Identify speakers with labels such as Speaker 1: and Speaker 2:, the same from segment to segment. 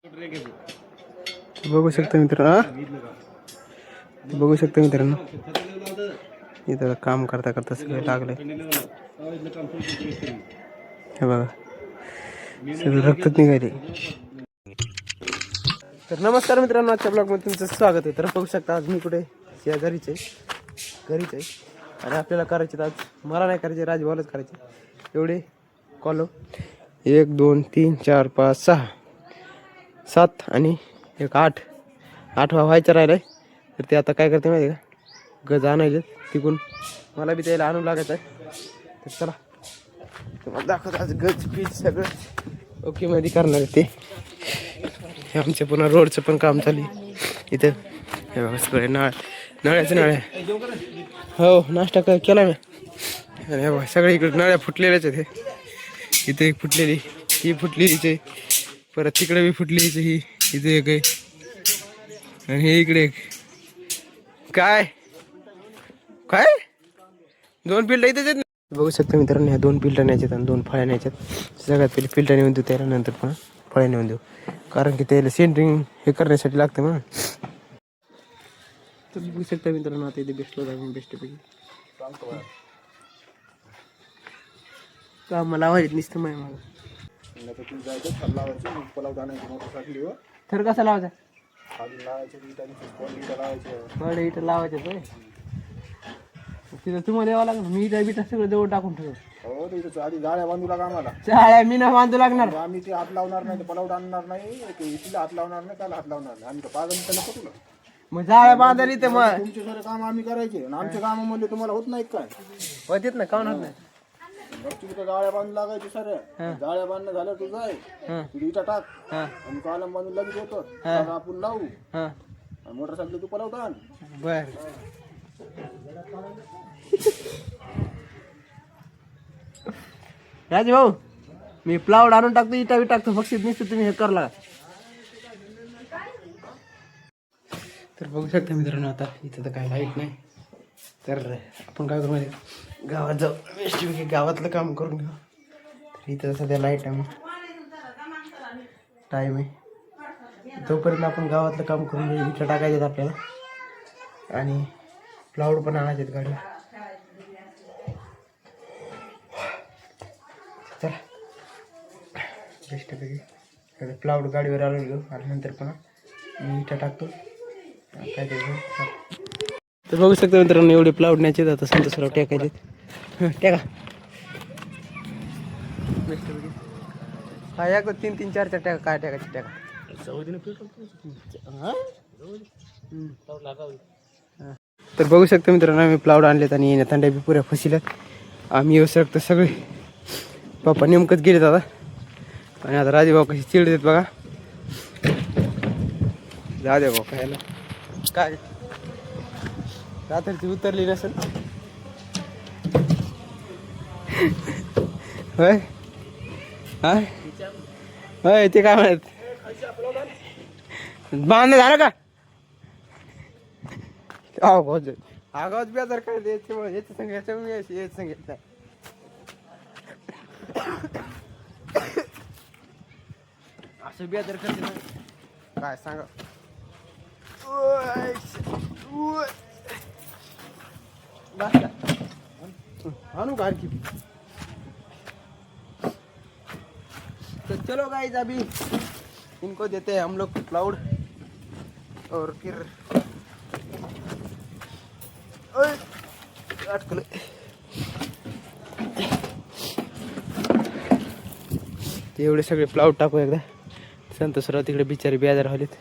Speaker 1: बघू शकता मित्रांनो इथं काम करता करता सगळे लागले. हे बघा सगळं रक्तच निघाले. तर नमस्कार मित्रांनो, आजच्या ब्लॉगमध्ये तुमचं स्वागत आहे. तर बघू शकता आज मी कुठे घरीच आहे आणि आपल्याला करायचे आज, मला नाही करायचे, राजभाऊलाच करायचे. एवढे कॉलो 1 2 3 4 5 6 7 आणि 1 8 8वा व्हायचा राहिलाय. तर ते आता काय करते माहिती का, गज आणायचे तिकून, मला बी त्याला आणून लागायचं आहे. तर चला तुम्हाला दाखवतो आज गज पीच सगळं ओके मध्ये करणार आहे. ते आमचे पुन्हा रोडचं पण काम चालू आहे इथं. हे बघा सगळे नळ्याचं नळ्या. हो नाश्ता केला मी. आणि हे बघा सगळे इकडे नळ्या फुटलेल्याच आहेत. हे इथे एक फुटलेली, ही फुटलेलीच आहे, परत तिकडे बी फुटलेलीच, ही इथे एक आहे आणि हे इकडे एक. काय काय 2 फिल्टर इथेच आहेत. बघू शकता मित्रांनो, ह्या 2 फिल्टर न्यायच्यात आणि 2 फळ्या न्यायच्यात. सगळ्यात पहिले फिल्टर नेऊन देऊ त्याला, नंतर पण फळ्या नेऊन देऊ, कारण की त्याला सेंटरिंग हे करण्यासाठी लागतं म्हणून. तर बघू शकता मित्रांनो, आता इथे बेस्टलो जाऊन बेस्टपैकी काम मला वाईट नुसतं माय मागं. थर कसा लावायचा? इथं लावायचं होय. तिथं तुम्हाला यावं लागणार. मी इथं बिटा सगळं जवळ टाकून ठेव.
Speaker 2: हो तिथं आधी जाळ्या बांधू लागा आम्हाला.
Speaker 1: चाळ्या मी ना बांधू लागणार.
Speaker 2: आम्ही ते हात लावणार नाही, पलावड आणणार नाही, इथला हात लावणार नाही, त्याला हात लावणार नाही. आम्ही तर पागल नको तुला.
Speaker 1: मग जाळ्या बांधायला इथं मग
Speaker 2: तुमचे सगळे काम आम्ही करायचे आणि आमच्या कामामध्ये तुम्हाला होत नाही काय?
Speaker 1: होतीत ना, काऊन होत नाही?
Speaker 2: गपची तिथं जाळ्या बांधू लागायची सर. जाळ्या बांधणं झालं तुझं आहे, तुझी इटा टाक आणि कॉलम बांधून लगेच येतो, आपण लावू. मोटरसायकल तू पलावड आण.
Speaker 1: बर राज भाऊ, मी प्लाउड आणून टाकतो, इटा बी टाकतो, फक्त नुसतं तुम्ही हे करला. तर बघू शकता मित्रांनो, आता इथं तर काय लाईट नाही, तर आपण काय करू माहिती, गावात जाऊ, वेस्टपैकी गावातलं काम करून घेऊ. तर इथं सध्या लाईट आहे, टाईम आहे, तोपर्यंत आपण गावातलं काम करून घेऊ. इथं टाकायचं आपल्याला आणि प्लाउड पण आणायचे आहेत गाडी. चला बेस्टपैकी प्लाउड गाडीवर आणून घेऊ आणि नंतर पण मी इथं टाकतो काय ते. तर बघू शकता मित्रांनो, एवढे प्लाउड न्यायचे आता संतोषराव टेकायचे. टेका बेस्टपैकी. हा एक 3 3 4 4 टेका. काय टेकायचे टेका. तर बघू शकतो मित्रांनो, आम्ही प्लाउड आणलेत आणि थंड्या बी पुऱ्या फसिल्यात. आम्ही येऊ शकतो सगळे. पप्पा नेमकंच गेलेत आता आणि आता राजेभाऊ कशी चिड देत बघा. जा दे भाऊ खायला. काय रात्रीची उतरली नसेल होय. हा होय, ते काय म्हणत बांधणं झालं का? आगावच बेजार काय याच्यामुळे याचं सांगायचं याच सांगितलं. असं बेजार करते ना, काय सांगा. आणू का आणखी? तो चलो गाइस, अभी इनको देते हैं हम लोग प्लाउड और फिर अटकले. ते एवढे सगळे प्लाउड टाकू एकदा. संतोषराव तिकडे बिचारी बेजार झालेत.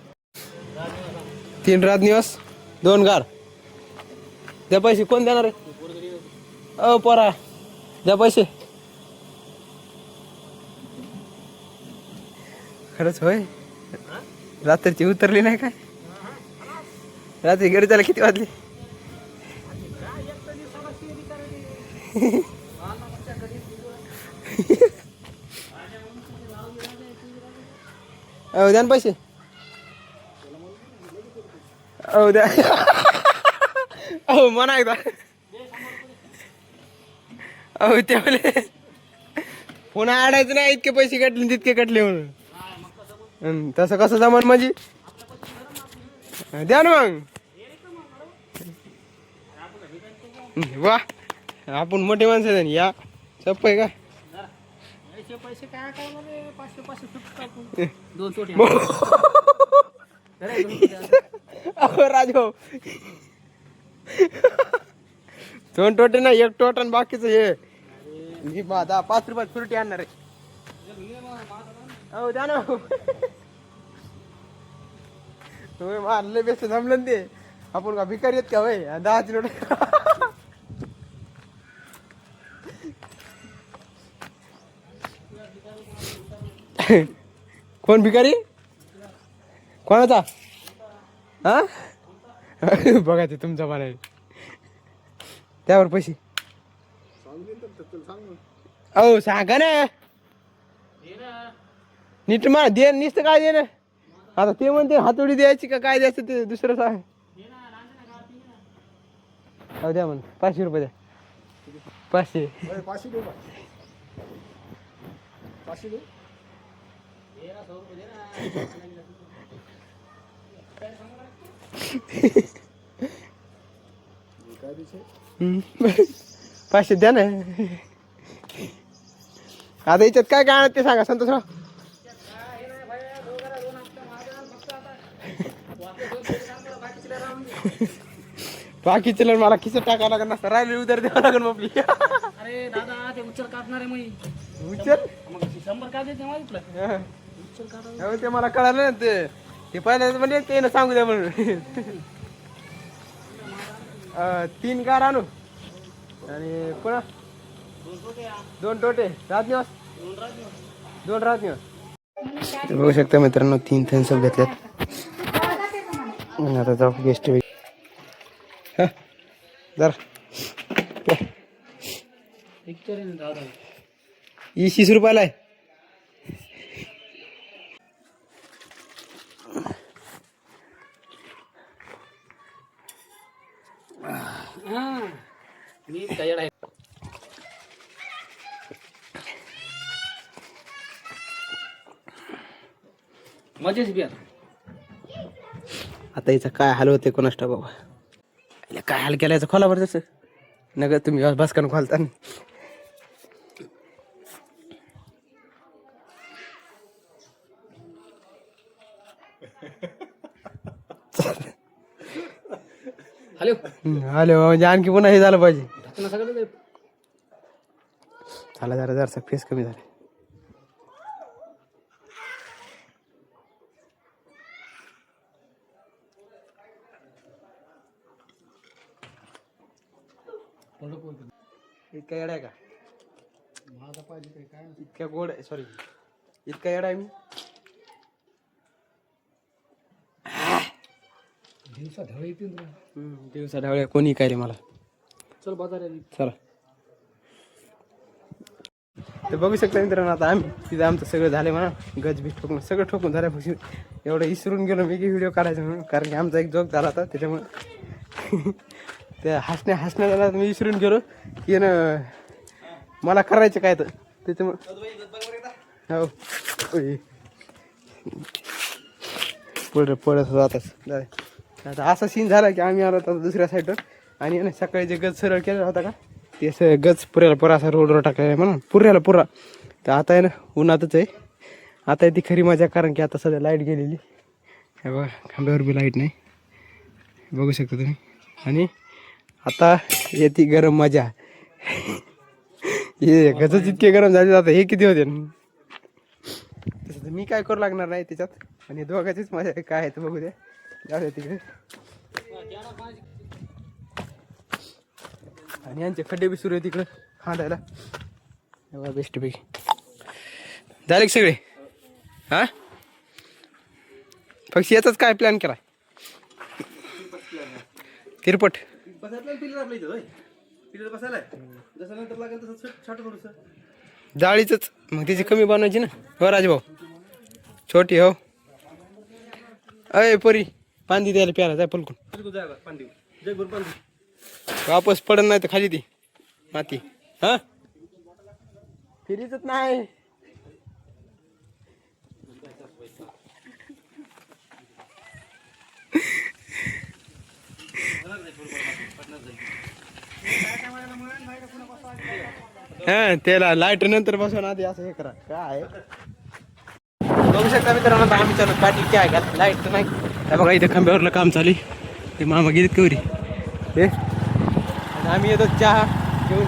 Speaker 1: 3 रात निवास 2 गार. द्या पैसे. कोण देणार आहे? पोरा द्या पैसे. खरंच होय, रात्रीची उतरली नाही काय? रात्री घरी जायला किती वाजले? द्या ना पैसे. द्या. म्हणा एकदा. ते म्हणले पुन्हा आडायचं नाही, इतके पैसे कटले तितके कटले म्हणून. तसं कसं जमान म्हणजे द्या ना मग. वा आपण मोठे माणसं आहे या सप्प आहे का.
Speaker 3: पैसे काय काय मध्ये 500 सुट दोन सोटे
Speaker 1: राजभाऊ 2 टोटे ना 1 टोट आणि बाकीचं हे मी 5 रुपयात फ्रुटी आणणार आहे. हो द्या ना तुम्ही मारले बेस्ट जमलं ना ते. आपण का भिकारी आहेत का वय 10 नोट. कोण भिकारी कोणाचा हा बघा ते तुमचा म्हणाय त्यावर पैसे अहो सांगा ना नीट मा दे नुसतं काय दे ना. आता ते म्हणते हातोडी द्यायची का काय द्यायचं ते दुसरं सांग. अहो द्या म्हण 500 रुपये द्या 500.
Speaker 2: 500 देऊ का? 500 देऊ? काय दिवशी
Speaker 1: 500 द्या ना. आता याच्यात काय काय आणत ते सांगा संतोषराव. बाकी चलन मला खिचत टाकावं लागेल नसतं राहिले उदर द्यावं लागेल मग आपली.
Speaker 3: अरे दादा ते उचल काढणार आहे मी
Speaker 1: उचल
Speaker 3: मग 100 काय देते मागितलं उचल काढा.
Speaker 1: ते मला कळालं ना ते पहिल्यांदा म्हणजे ते ना सांगू द्या म्हणून. 3 कार आणू आणि पुन्हा 2 टोटे राजनिवास 2 राजनिवास. बघू शकता मित्रांनो 3 थम्सअप घेतल्यात. आता जाऊ गेस्ट जरा 20 रुपयाला आहे.
Speaker 3: मी तयार आहे. मजेच बी
Speaker 1: आता याचा काय हाल होते कोणास ठाऊक बाबा. याला काय हाल केला याचा खोला बरं तसं नगर तुम्ही बसकान खोलता.
Speaker 3: हॅलो
Speaker 1: हॅलो म्हणजे आणखी पुन्हा हे झालं पाहिजे.
Speaker 3: ढाकणं सगळं
Speaker 1: झाला जरा जरासा फेस कमी झाला. इतका येडा आहे का
Speaker 3: माझा पाहिजे काय
Speaker 1: इतक्या गोड आहे सॉरी इतका येडा आहे मी.
Speaker 3: दिवसा ढवळे येतील
Speaker 1: दिवसा ढवळ्या कोणी काय रे मला.
Speaker 3: चल बाजार
Speaker 1: चला तर बघू शकता मित्रांनो आता आम्ही तिथं आमचं सगळं झालं म्हणा गजबीज ठोकून सगळं ठोकून झाल्यापासून एवढं विसरून गेलो मी की व्हिडिओ काढायचा म्हणून. कारण की आमचा एक जोक झाला होता त्याच्यामुळे त्या हसण्याला मी विसरून गेलो की ना मला करायचं काय तर त्याच्यामुळे हो पडत जातच. आता असा सीन झाला की आम्ही आलो होतो दुसऱ्या साईडवर आणि ना सकाळी जे गज सरळ केला होता का ते असं गज पुऱ्याला असा रोडवर टाकलेला आहे म्हणून पुऱ्याला पुरा. तर आता आहे ना उन्हातच आहे. आता आहे ती खरी मजा कारण की आता सध्या लाईट गेलेली हे बघा खांब्यावर बी लाईट नाही बघू शकता तुम्ही. आणि आता येते गरम मजा. हे गजच इतके गरम झाले आता हे किती होते तसं मी काय करू लागणार नाही त्याच्यात. आणि दोघांचीच मजा काय आहे तर बघू द्या जाऊया तिकडे. आणि यांचे खड्डे बी सुरू आहे तिकडे खांदायला बेस्ट पैकी झाले सगळे. हा फक्त याचाच काय प्लॅन केला तिरपट जाळीच मग त्याची कमी बनवायची ना हो राजभाऊ छोटी हो. अय परी पांदी द्यायला प्याला जाय पलकून वापस पडत नाही तर खाली ती माती. हा फिरीच नाही हा त्याला लाईट नंतर बसवून आधी असं हे करा काय बघू शकता मित्रांनो. आता आम्ही चालू पाठी काय का लाईट तर नाही. त्या बघा इथे खांब्यावरलं काम चालू आहे. ते मामा गेलेत कवरी हे आणि आम्ही येतो चहा घेऊन.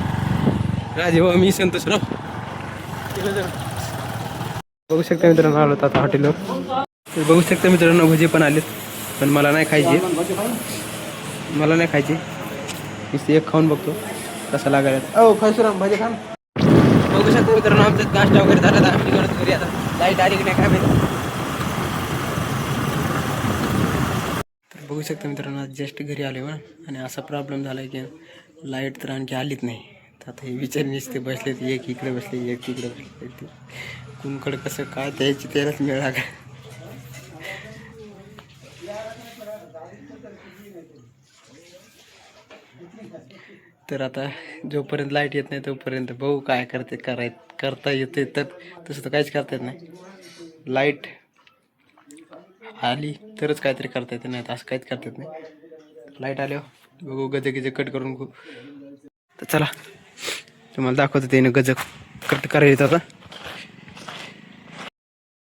Speaker 1: राजे भाऊ मी संतोषराव बघू शकता मित्रांनो आलो आता हॉटेलवर. बघू शकता मित्रांनो भजी पण आलेत पण मला नाही खायचे. मला नाही खायचे. नुसते एक खाऊन बघतो कसं लागायला. ओ खैसुराम भजी खान. बघू शकता मित्रांनो आमचं नाश्ता वगैरे झाला तर आम्ही करत घरी आता. लाईट आली की नाही काय माहिती. तर बघू शकता मित्रांनो आज जस्ट घरी आले ना आणि असा प्रॉब्लेम झाला की लाईट तर आणखी आलीच नाही. तर आता हे विचार नुसते बसले एक इकडे बसले एक तिकडे बसले. कुणकडे कसं काय त्याची त्यालाच मिळा का. तर आता जोपर्यंत लाईट येत नाही तोपर्यंत बघू काय करता येते. तर तसं तर काहीच करता येत नाही. लाईट आली तरच काहीतरी करता येते नाही तर असं काहीच करता येत नाही. लाईट आल्यावर बघू गजे कट करून खूप. तर चला तुम्हाला दाखवतो त्याने गज कट करायचं आता.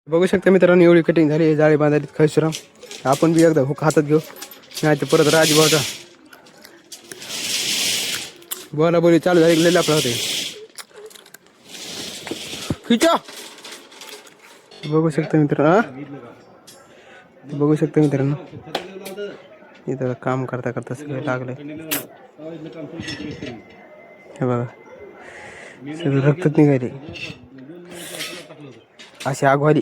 Speaker 1: बघू शकता मित्रांनो एवढी कटिंग झाली. जाळी बांधायला खैसुराम. आपण बी एकदा हुक हातात घेऊ नाही तर परत राजभाऊचा बोला बोली चालू झाली गेलेला आपला होते खिचा. बघू शकता मित्रांनो बघू शकता मित्रांनो इथं काम करता करता सगळं लागलंय. हे बघा सगळं रक्तच निघाले अशी आग वाली.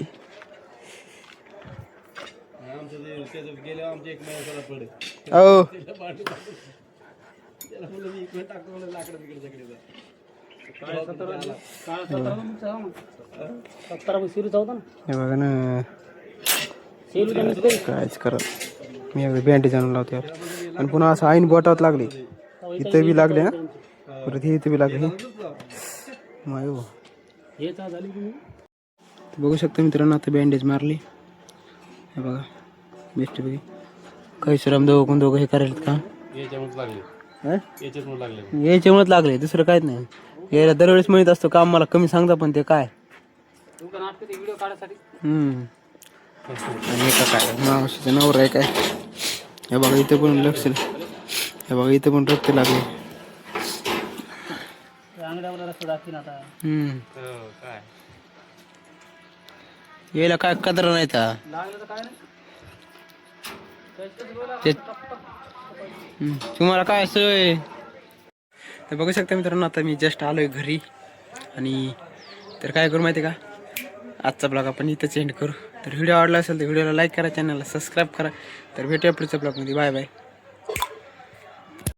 Speaker 1: हो हे बघा ना कायच करत. मी एकदा बँडेज आणून लावते आणि पुन्हा असं आईन बोटावत लागले. इथं बी लागले ना परत इथं बी लागले. माय बघू शकता मित्रांनो आता बँडेज मारली. हे बघा बेस्ट बघी खैसुराम दोघं हे करायला का याच्यामुळेच लागले दुसरं काहीच नाही. यायला दरवेळेस म्हणत असतो काम मला कमी सांगता पण ते काय आणि का काय मावशीचं नवरा आहे काय. हे बघा इथं पण लक्ष. हे बघा इथं पण रक्त लागले. यायला काय कदर नाही तुम्हाला काय सोय. तर बघू शकता मित्रांनो आता मी जस्ट आलोय घरी आणि तर काय करू माहिती का आजचा ब्लॉग आपण इथंच एंड करू. तर व्हिडिओ आवडला असेल तर व्हिडिओला लाईक करा चॅनलला सबस्क्राईब करा. तर भेटूया पुढच्या ब्लॉगमध्ये. Bye bye.